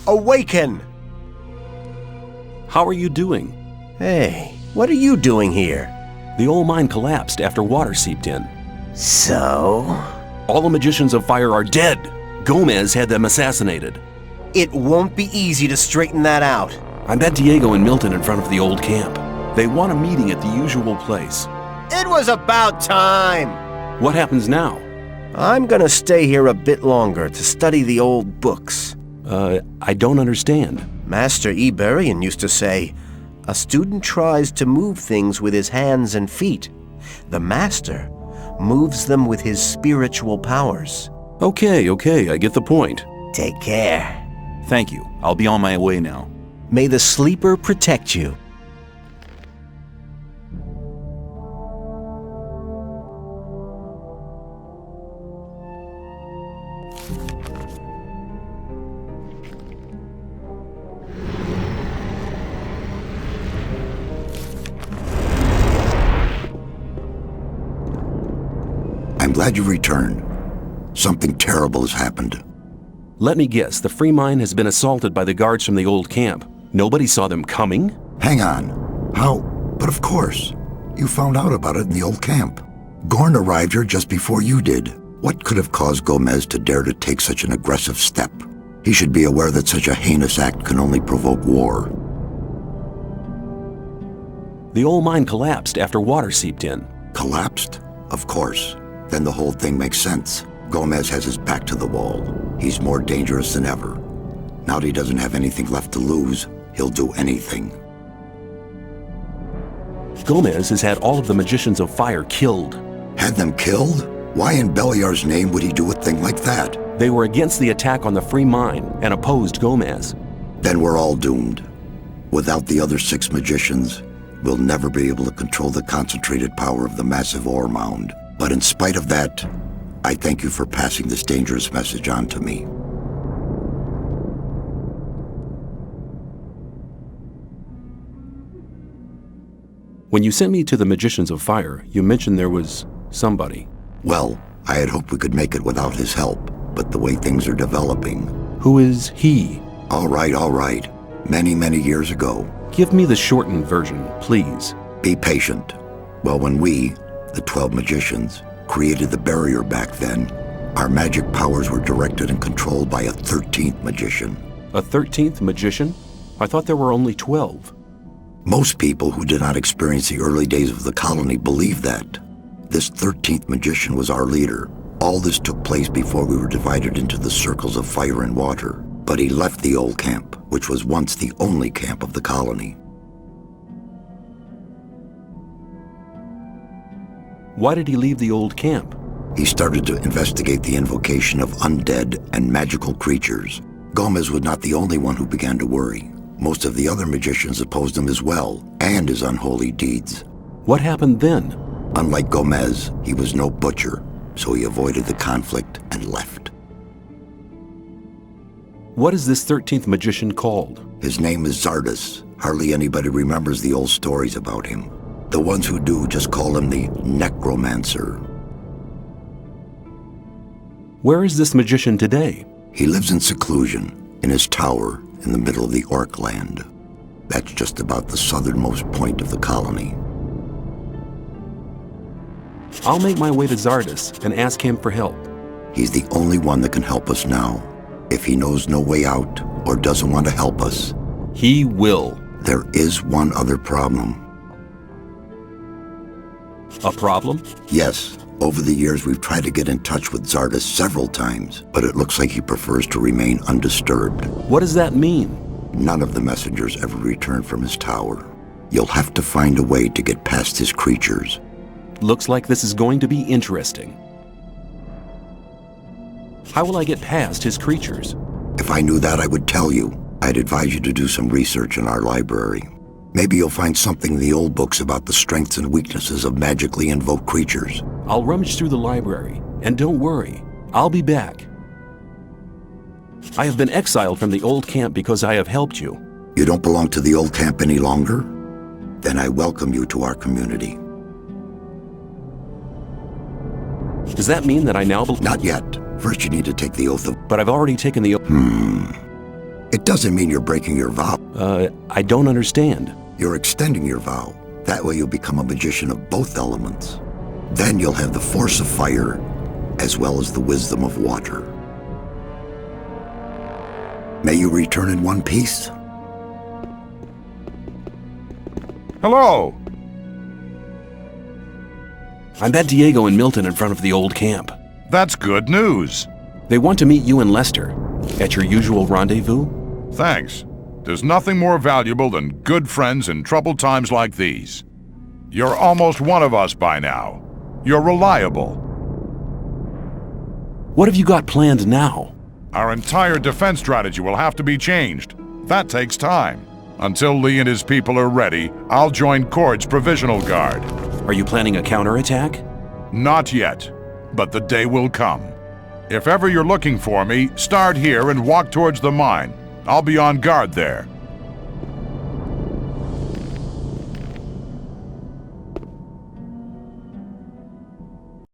Awaken! How are you doing? Hey, what are you doing here? The old mine collapsed after water seeped in. So? All the magicians of fire are dead. Gomez had them assassinated. It won't be easy to straighten that out. I met Diego and Milton in front of the old camp. They want a meeting at the usual place. It was about time! What happens now? I'm gonna stay here a bit longer to study the old books. I don't understand. Master Iberian used to say, a student tries to move things with his hands and feet. The master moves them with his spiritual powers. Okay, I get the point. Take care. Thank you. I'll be on my way now. May the sleeper protect you. I'm glad you returned. Something terrible has happened. Let me guess, the free mine has been assaulted by the guards from the old camp. Nobody saw them coming? Hang on. How? But of course. You found out about it in the old camp. Gorn arrived here just before you did. What could have caused Gomez to dare to take such an aggressive step? He should be aware that such a heinous act can only provoke war. The old mine collapsed after water seeped in. Collapsed? Of course. Then the whole thing makes sense. Gomez has his back to the wall. He's more dangerous than ever. Now that he doesn't have anything left to lose, he'll do anything. Gomez has had all of the magicians of fire killed. Had them killed? Why in Beliar's name would he do a thing like that? They were against the attack on the free mine and opposed Gomez. Then we're all doomed. Without the other 6 magicians, we'll never be able to control the concentrated power of the massive ore mound. But in spite of that, I thank you for passing this dangerous message on to me. When you sent me to the Magicians of Fire, you mentioned there was somebody. Well, I had hoped we could make it without his help, but the way things are developing... Who is he? All right. Many years ago. Give me the shortened version, please. Be patient. Well, when we, the 12 magicians, created the barrier back then, our magic powers were directed and controlled by a 13th magician. A 13th magician? I thought there were only 12. Most people who did not experience the early days of the colony believe that. This 13th magician was our leader. All this took place before we were divided into the circles of fire and water. But he left the old camp, which was once the only camp of the colony. Why did he leave the old camp? He started to investigate the invocation of undead and magical creatures. Gomez was not the only one who began to worry. Most of the other magicians opposed him as well, and his unholy deeds. What happened then? Unlike Gomez, he was no butcher, so he avoided the conflict and left. What is this 13th magician called? His name is Zardes. Hardly anybody remembers the old stories about him. The ones who do just call him the Necromancer. Where is this magician today? He lives in seclusion, in his tower in the middle of the Orc land. That's just about the southernmost point of the colony. I'll make my way to Zardes and ask him for help. He's the only one that can help us now. If he knows no way out or doesn't want to help us, he will. There is one other problem. A problem? Yes. Over the years, we've tried to get in touch with Zardes several times, but it looks like he prefers to remain undisturbed. What does that mean? None of the messengers ever returned from his tower. You'll have to find a way to get past his creatures. Looks like this is going to be interesting. How will I get past his creatures? If I knew that, I would tell you. I'd advise you to do some research in our library. Maybe you'll find something in the old books about the strengths and weaknesses of magically invoked creatures. I'll rummage through the library, and don't worry, I'll be back. I have been exiled from the old camp because I have helped you. You don't belong to the old camp any longer? Then I welcome you to our community. Does that mean that I now belong? Not yet. First you need to take the oath of... But I've already taken the oath. It doesn't mean you're breaking your vow. I don't understand. You're extending your vow. That way you'll become a magician of both elements. Then you'll have the force of fire as well as the wisdom of water. May you return in one piece. Hello! I met Diego and Milton in front of the old camp. That's good news. They want to meet you and Lester at your usual rendezvous. Thanks. There's nothing more valuable than good friends in troubled times like these. You're almost one of us by now. You're reliable. What have you got planned now? Our entire defense strategy will have to be changed. That takes time. Until Lee and his people are ready, I'll join Cord's Provisional Guard. Are you planning a counterattack? Not yet, but the day will come. If ever you're looking for me, start here and walk towards the mine. I'll be on guard there.